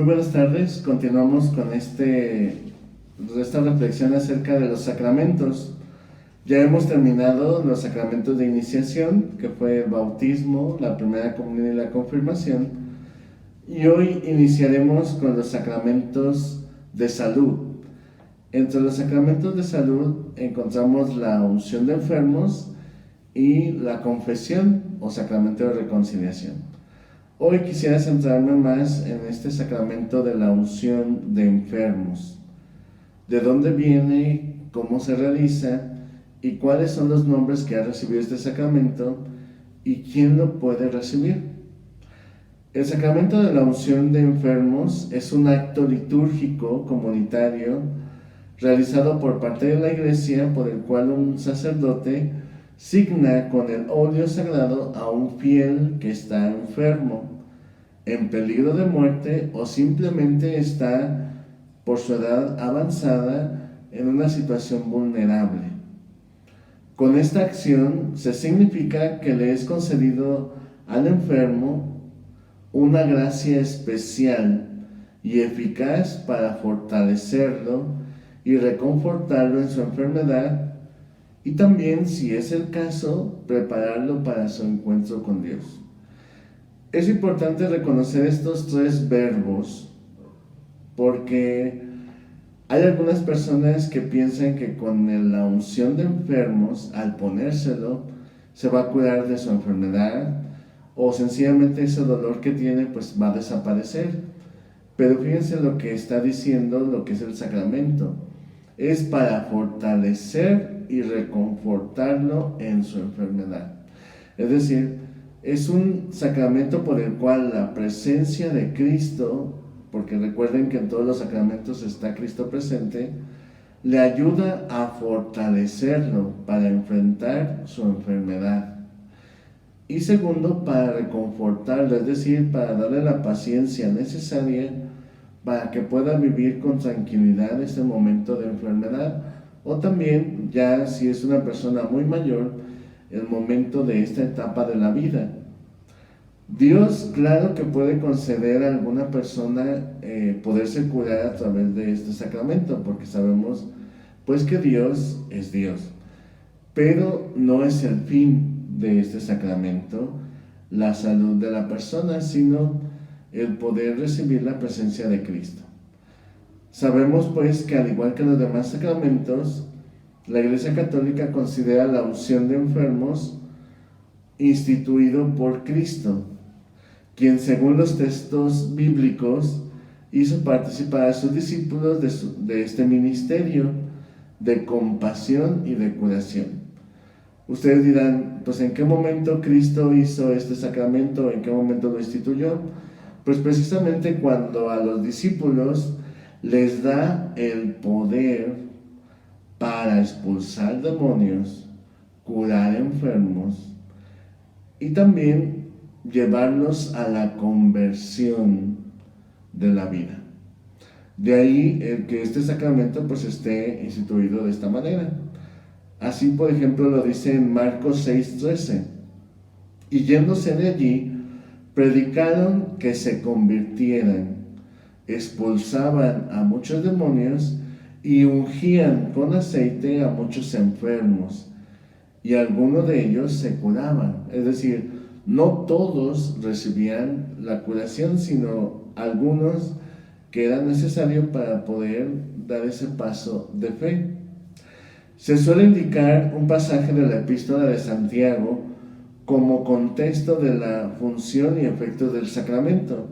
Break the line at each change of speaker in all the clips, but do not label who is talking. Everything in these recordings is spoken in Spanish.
Muy buenas tardes, continuamos con esta reflexión acerca de los sacramentos. Ya hemos terminado los sacramentos de iniciación, que fue el bautismo, la primera comunión y la confirmación, y hoy iniciaremos con los sacramentos de salud. Entre los sacramentos de salud encontramos la unción de enfermos y la confesión o sacramento de reconciliación. Hoy quisiera centrarme más en este sacramento de la unción de enfermos. ¿De dónde viene? ¿Cómo se realiza? ¿Y cuáles son los nombres que ha recibido este sacramento? ¿Y quién lo puede recibir? El sacramento de la unción de enfermos es un acto litúrgico comunitario realizado por parte de la Iglesia, por el cual un sacerdote signa con el óleo sagrado a un fiel que está enfermo, en peligro de muerte o simplemente está por su edad avanzada en una situación vulnerable. Con esta acción se significa que le es concedido al enfermo una gracia especial y eficaz para fortalecerlo y reconfortarlo en su enfermedad, y también, si es el caso, prepararlo para su encuentro con Dios. Es importante reconocer estos tres verbos porque hay algunas personas que piensan que con la unción de enfermos, al ponérselo, se va a curar de su enfermedad o sencillamente ese dolor que tiene pues va a desaparecer. Pero fíjense lo que está diciendo, lo que es el sacramento. Es para fortalecer y reconfortarlo en su enfermedad. Es decir, es un sacramento por el cual la presencia de Cristo, porque recuerden que en todos los sacramentos está Cristo presente, le ayuda a fortalecerlo para enfrentar su enfermedad. Y segundo, para reconfortarlo, es decir, para darle la paciencia necesaria para que pueda vivir con tranquilidad este momento de enfermedad, o también, ya si es una persona muy mayor, el momento de esta etapa de la vida. Dios, claro que puede conceder a alguna persona poderse curar a través de este sacramento, porque sabemos pues que Dios es Dios, pero no es el fin de este sacramento la salud de la persona, sino el poder recibir la presencia de Cristo. Sabemos pues que al igual que los demás sacramentos, la Iglesia Católica considera la unción de enfermos instituido por Cristo, quien según los textos bíblicos hizo participar a sus discípulos de este ministerio de compasión y de curación. Ustedes dirán, pues ¿en qué momento Cristo hizo este sacramento? ¿En qué momento lo instituyó? Pues precisamente cuando a los discípulos les da el poder para expulsar demonios, curar enfermos y también llevarlos a la conversión de la vida. De ahí el que este sacramento pues esté instituido de esta manera. Así, por ejemplo, lo dice en Marcos 6:13. Y yéndose de allí, predicaron que se convirtieran, expulsaban a muchos demonios y ungían con aceite a muchos enfermos, y algunos de ellos se curaban. Es decir, no todos recibían la curación, sino algunos que era necesario para poder dar ese paso de fe. Se suele indicar un pasaje de la Epístola de Santiago como contexto de la función y efecto del sacramento.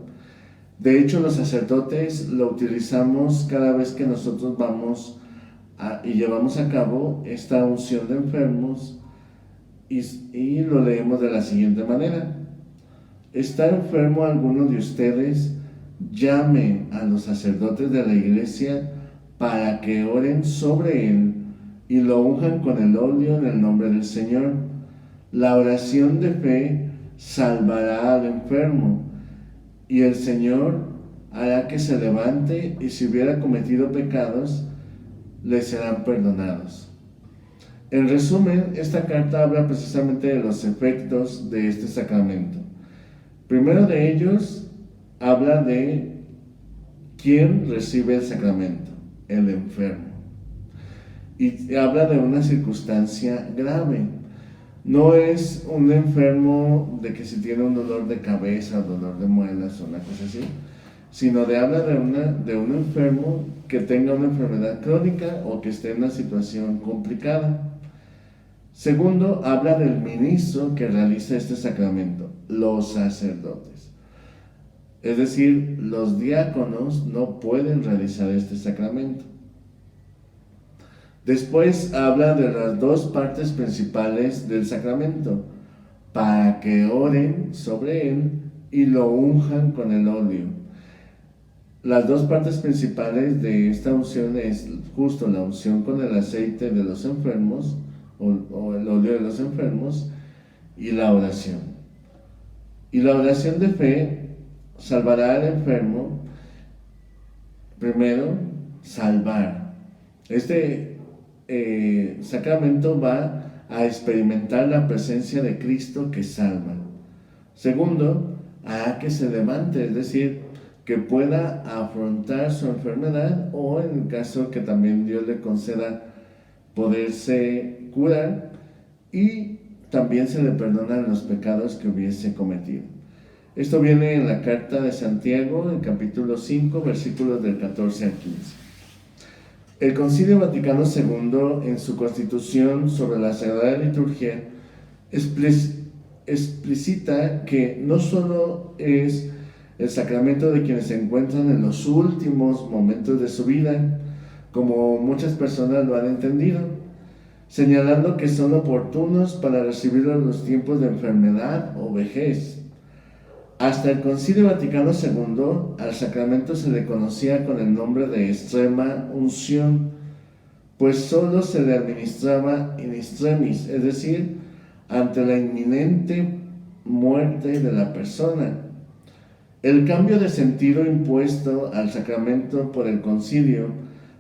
De hecho, los sacerdotes lo utilizamos cada vez que nosotros vamos y llevamos a cabo esta unción de enfermos y lo leemos de la siguiente manera. ¿Está enfermo alguno de ustedes? Llame a los sacerdotes de la iglesia para que oren sobre él y lo unjan con el óleo en el nombre del Señor. La oración de fe salvará al enfermo, y el Señor hará que se levante, y si hubiera cometido pecados, le serán perdonados. En resumen, esta carta habla precisamente de los efectos de este sacramento. Primero de ellos, habla de ¿quién recibe el sacramento? El enfermo. Y habla de una circunstancia grave. No es un enfermo de que si tiene un dolor de cabeza, dolor de muelas o una cosa así, sino habla de un enfermo que tenga una enfermedad crónica o que esté en una situación complicada. Segundo, habla del ministro que realiza este sacramento, los sacerdotes. Es decir, los diáconos no pueden realizar este sacramento. Después habla de las dos partes principales del sacramento, para que oren sobre él y lo unjan con el óleo. Las dos partes principales de esta unción es justo la unción con el aceite de los enfermos, o el óleo de los enfermos, y la oración. Y la oración de fe salvará al enfermo. Primero, salvar. Este sacramento va a experimentar la presencia de Cristo que salva. Segundo, a que se levante, es decir, que pueda afrontar su enfermedad, o en el caso que también Dios le conceda poderse curar, y también se le perdonan los pecados que hubiese cometido. Esto viene en la carta de Santiago, en capítulo 5, versículos del 14 al 15. El Concilio Vaticano II, en su Constitución sobre la Sagrada Liturgia, explicita que no solo es el sacramento de quienes se encuentran en los últimos momentos de su vida, como muchas personas lo han entendido, señalando que son oportunos para recibirlo en los tiempos de enfermedad o vejez. Hasta el Concilio Vaticano II, al sacramento se le conocía con el nombre de extrema unción, pues solo se le administraba in extremis, es decir, ante la inminente muerte de la persona. El cambio de sentido impuesto al sacramento por el concilio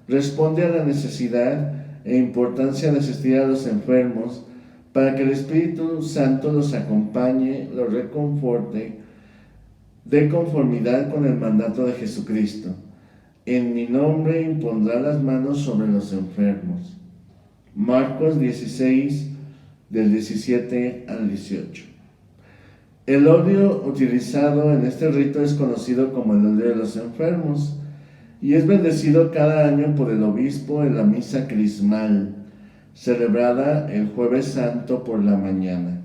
responde a la necesidad e importancia de asistir a los enfermos para que el Espíritu Santo los acompañe, los reconforte, de conformidad con el mandato de Jesucristo. En mi nombre impondrá las manos sobre los enfermos. Marcos 16, del 17 al 18. El óleo utilizado en este rito es conocido como el óleo de los enfermos y es bendecido cada año por el obispo en la misa crismal, celebrada el Jueves Santo por la mañana.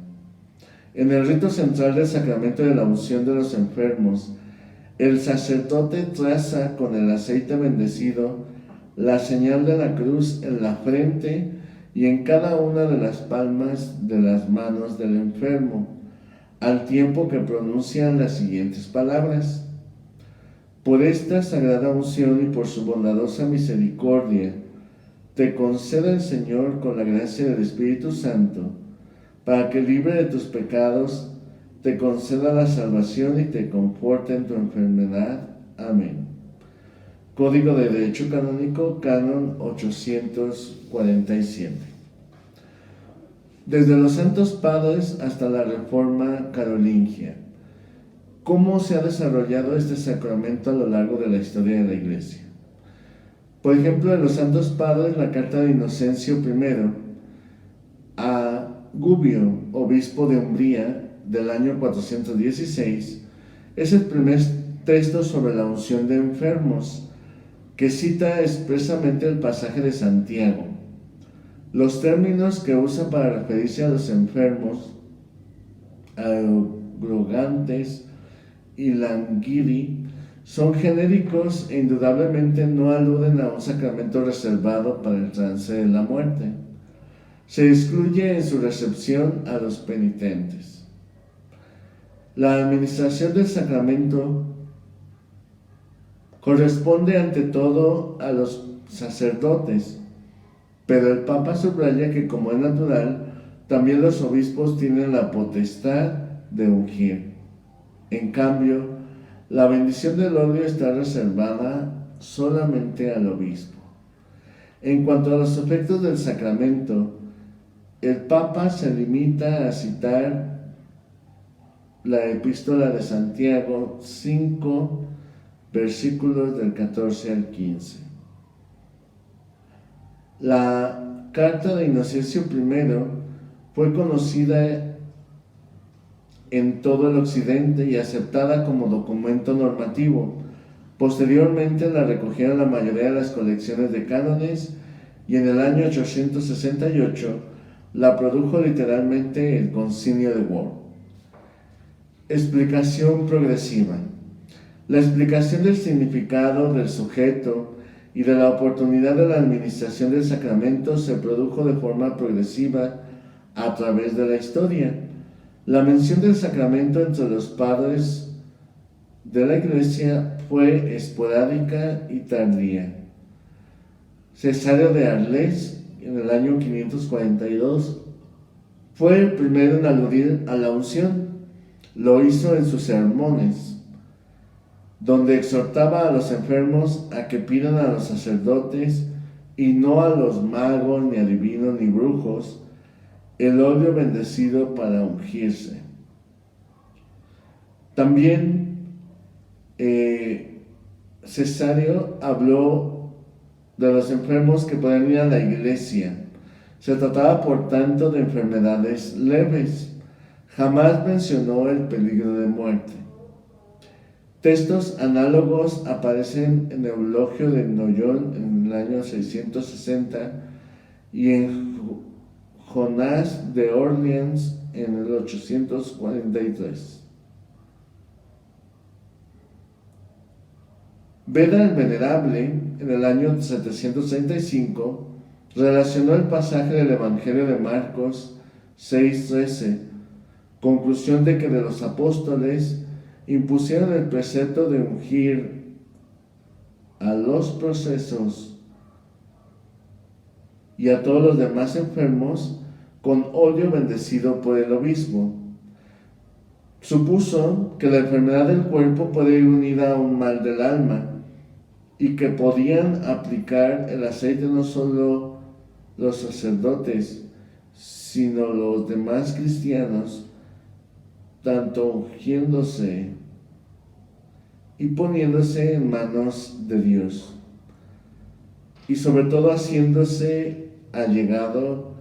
En el rito central del sacramento de la unción de los enfermos, el sacerdote traza con el aceite bendecido la señal de la cruz en la frente y en cada una de las palmas de las manos del enfermo, al tiempo que pronuncian las siguientes palabras: por esta sagrada unción y por su bondadosa misericordia, te conceda el Señor con la gracia del Espíritu Santo, para que libre de tus pecados, te conceda la salvación y te conforte en tu enfermedad. Amén. Código de Derecho Canónico, Canon 847. Desde los Santos Padres hasta la Reforma Carolingia, ¿cómo se ha desarrollado este sacramento a lo largo de la historia de la Iglesia? Por ejemplo, de los Santos Padres, la carta de Inocencio I a Gubbio, obispo de Umbría, del año 416, es el primer texto sobre la unción de enfermos, que cita expresamente el pasaje de Santiago. Los términos que usa para referirse a los enfermos, agrogantes y languidi, son genéricos e indudablemente no aluden a un sacramento reservado para el trance de la muerte. Se excluye en su recepción a los penitentes. La administración del sacramento corresponde ante todo a los sacerdotes, pero el Papa subraya que, como es natural, también los obispos tienen la potestad de ungir. En cambio, la bendición del óleo está reservada solamente al obispo. En cuanto a los efectos del sacramento, el Papa se limita a citar la epístola de Santiago 5, versículos del 14 al 15. La Carta de Inocencio I fue conocida en todo el occidente y aceptada como documento normativo. Posteriormente la recogieron la mayoría de las colecciones de cánones y en el año 868 la produjo literalmente el Concilio de Worms. Explicación progresiva. La explicación del significado del sujeto y de la oportunidad de la administración del sacramento se produjo de forma progresiva a través de la historia. La mención del sacramento entre los padres de la Iglesia fue esporádica y tardía. Cesáreo de Arles, en el año 542, fue el primero en aludir a la unción. Lo hizo en sus sermones, donde exhortaba a los enfermos a que pidan a los sacerdotes y no a los magos, ni adivinos, ni brujos, el óleo bendecido para ungirse. También Cesáreo habló de los enfermos que podían ir a la iglesia. Se trataba, por tanto, de enfermedades leves. Jamás mencionó el peligro de muerte. Textos análogos aparecen en Eulogio de Noyon en el año 660 y en Jonás de Orleans en el 843. Beda el Venerable, en el año 735, relacionó el pasaje del Evangelio de Marcos 6:13, conclusión de que de los apóstoles impusieron el precepto de ungir a los procesos y a todos los demás enfermos con óleo bendecido por el obispo. Supuso que la enfermedad del cuerpo puede ir unida a un mal del alma y que podían aplicar el aceite no solo los sacerdotes, sino los demás cristianos, tanto ungiéndose y poniéndose en manos de Dios, y sobre todo haciéndose allegado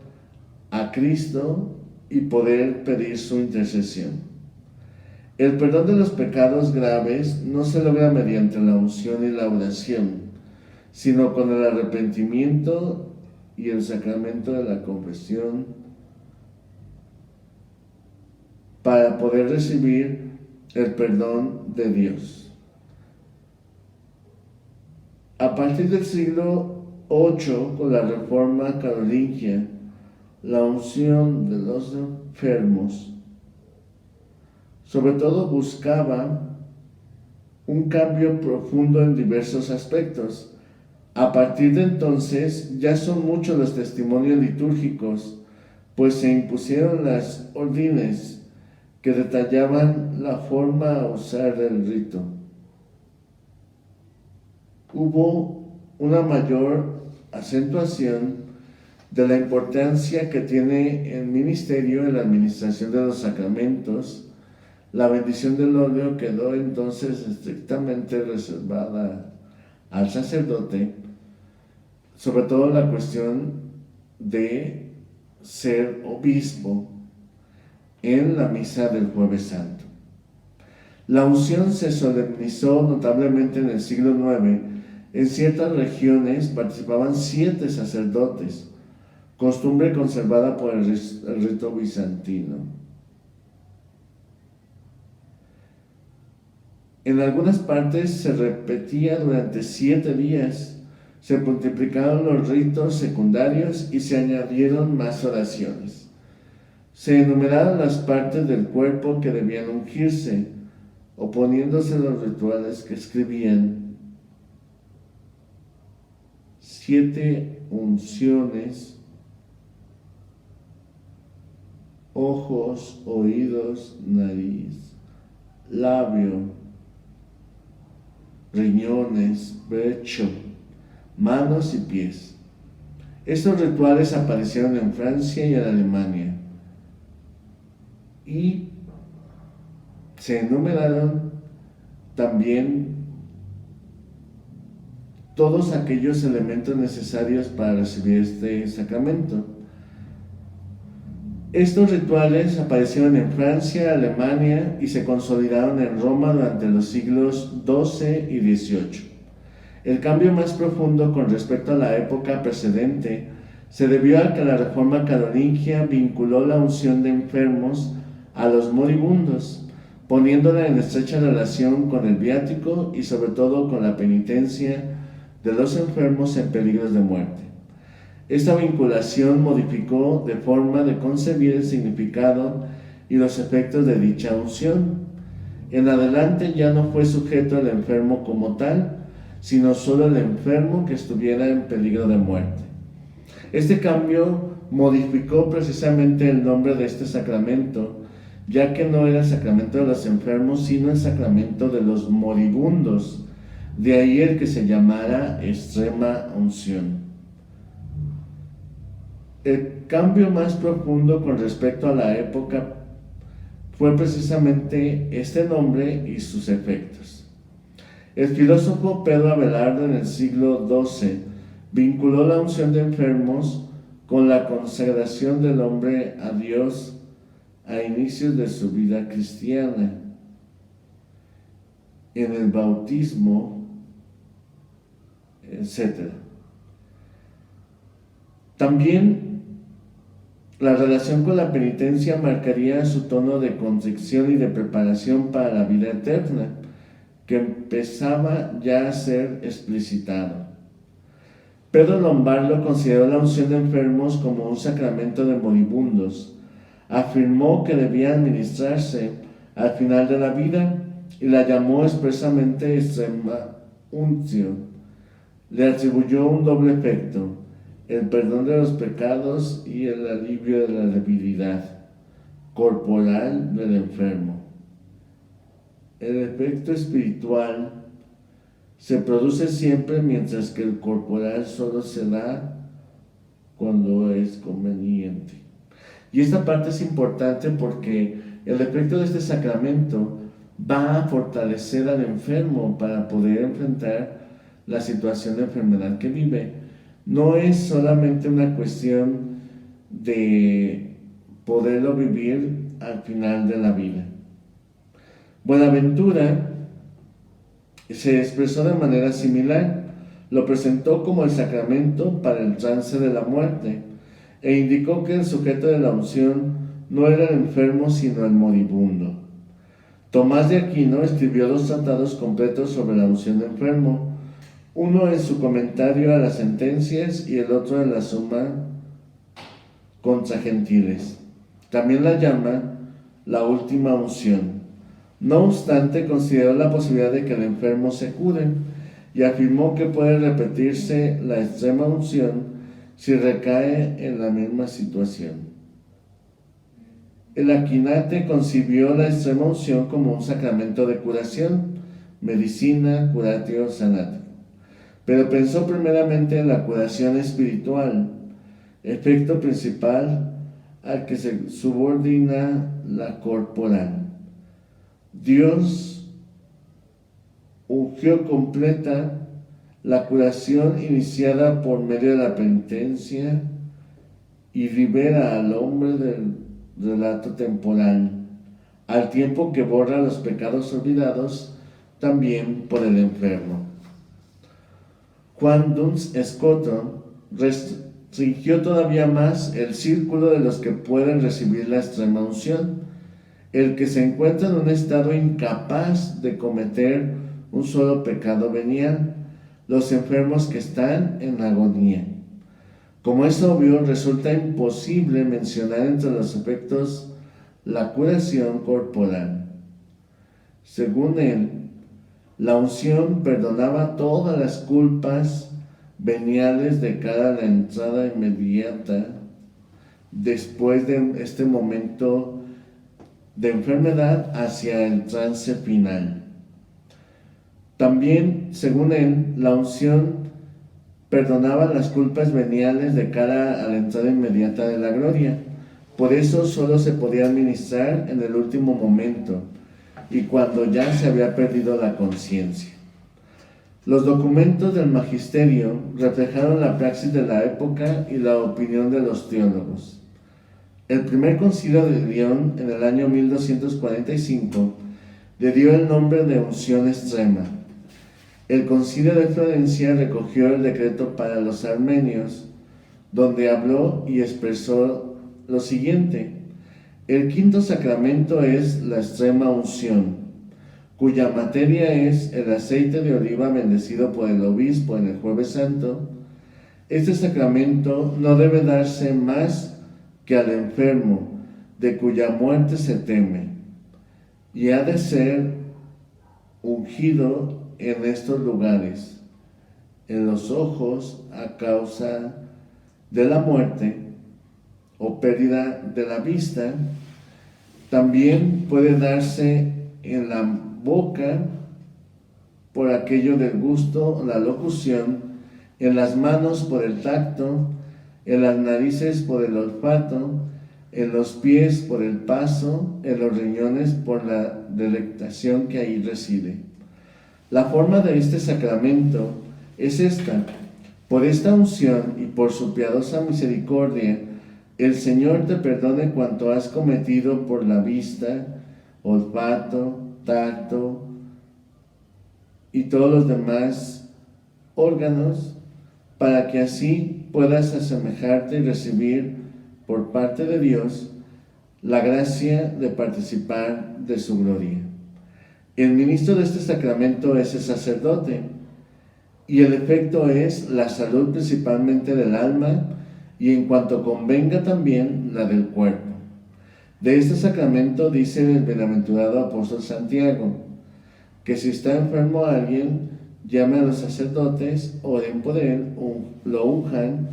a Cristo y poder pedir su intercesión. El perdón de los pecados graves no se logra mediante la unción y la oración, sino con el arrepentimiento y el sacramento de la confesión para poder recibir el perdón de Dios. A partir del siglo VIII, con la Reforma Carolingia, la unción de los enfermos sobre todo buscaba un cambio profundo en diversos aspectos. A partir de entonces ya son muchos los testimonios litúrgicos, pues se impusieron las órdenes que detallaban la forma a usar el rito. Hubo una mayor acentuación de la importancia que tiene el ministerio en la administración de los sacramentos. La bendición del óleo quedó entonces estrictamente reservada al sacerdote, sobre todo la cuestión de ser obispo en la misa del Jueves Santo. La unción se solemnizó notablemente en el siglo IX. En ciertas regiones participaban 7 sacerdotes, costumbre conservada por el rito bizantino. En algunas partes se repetía durante 7 días, se multiplicaron los ritos secundarios y se añadieron más oraciones. Se enumeraron las partes del cuerpo que debían ungirse, oponiéndose los rituales que escribían. 7 unciones: ojos, oídos, nariz, labio, riñones, pecho, manos y pies. Estos rituales aparecieron en Francia y en Alemania y se enumeraron también todos aquellos elementos necesarios para recibir este sacramento. Estos rituales aparecieron en Francia, Alemania y se consolidaron en Roma durante los siglos XII y XVIII. El cambio más profundo con respecto a la época precedente se debió a que la Reforma carolingia vinculó la unción de enfermos a los moribundos, poniéndola en estrecha relación con el viático y sobre todo con la penitencia de los enfermos en peligros de muerte. Esta vinculación modificó de forma de concebir el significado y los efectos de dicha unción. En adelante ya no fue sujeto el enfermo como tal, sino solo el enfermo que estuviera en peligro de muerte. Este cambio modificó precisamente el nombre de este sacramento, ya que no era el sacramento de los enfermos, sino el sacramento de los moribundos. De ahí el que se llamara extrema unción. El cambio más profundo con respecto a la época fue precisamente este nombre y sus efectos. El filósofo Pedro Abelardo en el siglo XII vinculó la unción de enfermos con la consagración del hombre a Dios a inicios de su vida cristiana. En el bautismo, etc. También la relación con la penitencia marcaría su tono de contrición y de preparación para la vida eterna, que empezaba ya a ser explicitado. Pedro Lombardo consideró la unción de enfermos como un sacramento de moribundos. Afirmó que debía administrarse al final de la vida y la llamó expresamente extrema unción. Le atribuyó un doble efecto: el perdón de los pecados y el alivio de la debilidad corporal del enfermo. El efecto espiritual se produce siempre, mientras que el corporal solo se da cuando es conveniente. Y esta parte es importante porque el efecto de este sacramento va a fortalecer al enfermo para poder enfrentar la situación de enfermedad que vive. No es solamente una cuestión de poderlo vivir al final de la vida. Buenaventura se expresó de manera similar. Lo presentó como el sacramento para el trance de la muerte e indicó que el sujeto de la unción no era el enfermo sino el moribundo. Tomás de Aquino escribió 2 tratados completos sobre la unción de enfermo, uno en su comentario a las sentencias y el otro en la Suma contra Gentiles. También la llama la última unción. No obstante, consideró la posibilidad de que el enfermo se cure y afirmó que puede repetirse la extrema unción si recae en la misma situación. El Aquinate concibió la extrema unción como un sacramento de curación, medicina, curatio sanatio, pero pensó primeramente en la curación espiritual, efecto principal al que se subordina la corporal. Dios ungió completa la curación iniciada por medio de la penitencia y libera al hombre del relato temporal, al tiempo que borra los pecados olvidados también por el enfermo. Juan Duns Scoto restringió todavía más el círculo de los que pueden recibir la extrema unción: el que se encuentra en un estado incapaz de cometer un solo pecado venial, los enfermos que están en agonía. Como es obvio, resulta imposible mencionar entre los efectos la curación corporal. Según él, la unción perdonaba todas las culpas veniales de cara a la entrada inmediata después de este momento de enfermedad hacia el trance final. También, según él, la unción perdonaba las culpas veniales de cara a la entrada inmediata de la gloria. Por eso solo se podía administrar en el último momento y cuando ya se había perdido la conciencia. Los documentos del magisterio reflejaron la praxis de la época y la opinión de los teólogos. El primer concilio de León, en el año 1245, le dio el nombre de unción extrema. El concilio de Florencia recogió el decreto para los armenios, donde habló y expresó lo siguiente: el quinto sacramento es la extrema unción, cuya materia es el aceite de oliva bendecido por el obispo en el Jueves Santo. Este sacramento no debe darse más que al enfermo, de cuya muerte se teme, y ha de ser ungido en estos lugares, en los ojos a causa de la muerte o pérdida de la vista. También puede darse en la boca por aquello del gusto, la locución, en las manos por el tacto, en las narices por el olfato, en los pies por el paso, en los riñones por la delectación que ahí reside. La forma de este sacramento es esta: por esta unción y por su piadosa misericordia, el Señor te perdone cuanto has cometido por la vista, olfato, tacto y todos los demás órganos, para que así puedas asemejarte y recibir por parte de Dios la gracia de participar de su gloria. El ministro de este sacramento es el sacerdote, y el efecto es la salud principalmente del alma, y en cuanto convenga también la del cuerpo. De este sacramento dice el bienaventurado apóstol Santiago, que si está enfermo alguien, llame a los sacerdotes, oren por él, lo unjan,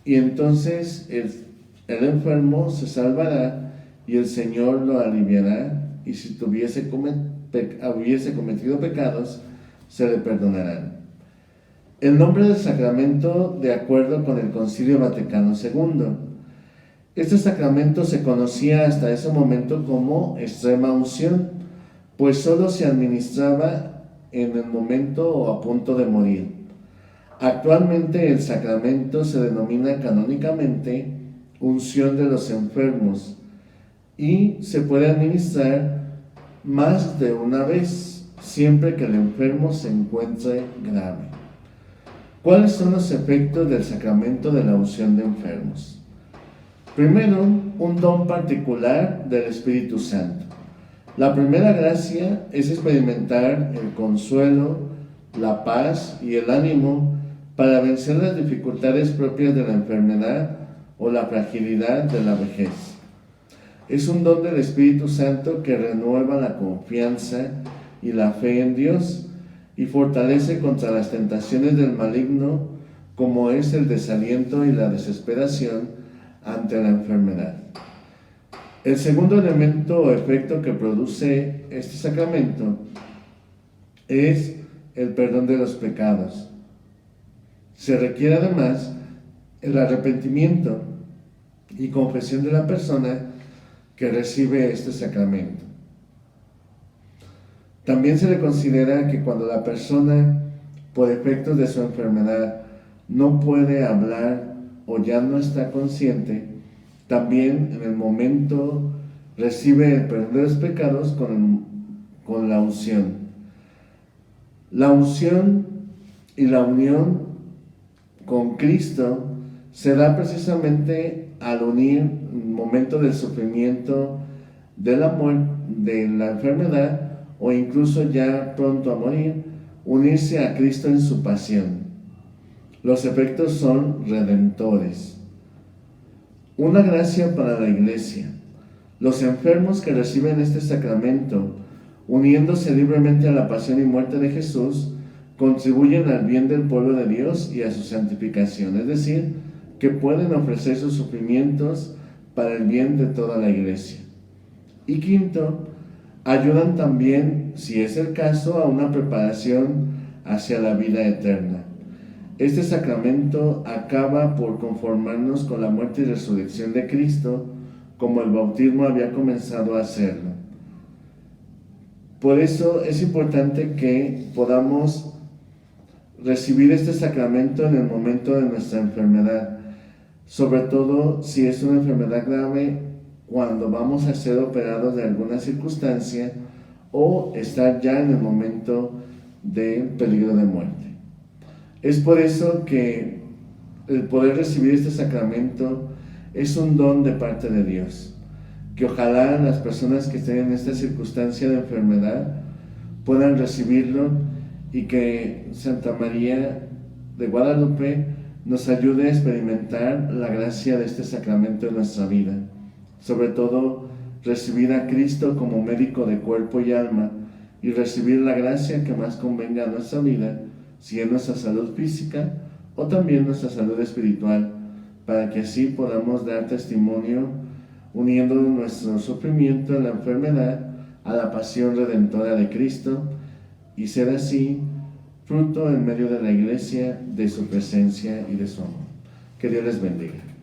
y entonces el enfermo se salvará y el Señor lo aliviará, y si hubiese cometido pecados, se le perdonarán. El nombre del sacramento, de acuerdo con el Concilio Vaticano II. Este sacramento se conocía hasta ese momento como extrema unción, pues solo se administraba en el momento o a punto de morir. Actualmente el sacramento se denomina canónicamente unción de los enfermos y se puede administrar más de una vez, siempre que el enfermo se encuentre grave. ¿Cuáles son los efectos del sacramento de la unción de enfermos? Primero, un don particular del Espíritu Santo. La primera gracia es experimentar el consuelo, la paz y el ánimo para vencer las dificultades propias de la enfermedad o la fragilidad de la vejez. Es un don del Espíritu Santo que renueva la confianza y la fe en Dios y fortalece contra las tentaciones del maligno, como es el desaliento y la desesperación ante la enfermedad. El segundo elemento o efecto que produce este sacramento es el perdón de los pecados. Se requiere además el arrepentimiento y confesión de la persona que recibe este sacramento. También se le considera que cuando la persona, por efectos de su enfermedad, no puede hablar o ya no está consciente, también en el momento recibe el perdón de los pecados con la unción. La unción y la unión con Cristo se da precisamente al unir el momento del sufrimiento, de la muerte, de la enfermedad, o incluso ya pronto a morir, unirse a Cristo en su pasión. Los efectos son redentores. Una gracia para la Iglesia. Los enfermos que reciben este sacramento, uniéndose libremente a la pasión y muerte de Jesús, contribuyen al bien del pueblo de Dios y a su santificación, es decir, que pueden ofrecer sus sufrimientos para el bien de toda la Iglesia. Y quinto, ayudan también, si es el caso, a una preparación hacia la vida eterna. Este sacramento acaba por conformarnos con la muerte y resurrección de Cristo, como el bautismo había comenzado a hacerlo. Por eso es importante que podamos recibir este sacramento en el momento de nuestra enfermedad, sobre todo si es una enfermedad grave, cuando vamos a ser operados de alguna circunstancia o estar ya en el momento de peligro de muerte. Es por eso que el poder recibir este sacramento es un don de parte de Dios, que ojalá las personas que estén en esta circunstancia de enfermedad puedan recibirlo y que Santa María de Guadalupe nos ayude a experimentar la gracia de este sacramento en nuestra vida. Sobre todo, recibir a Cristo como médico de cuerpo y alma y recibir la gracia que más convenga a nuestra vida, si es nuestra salud física o también nuestra salud espiritual, para que así podamos dar testimonio uniendo nuestro sufrimiento en la enfermedad a la pasión redentora de Cristo y ser así fruto en medio de la Iglesia de su presencia y de su amor. Que Dios les bendiga.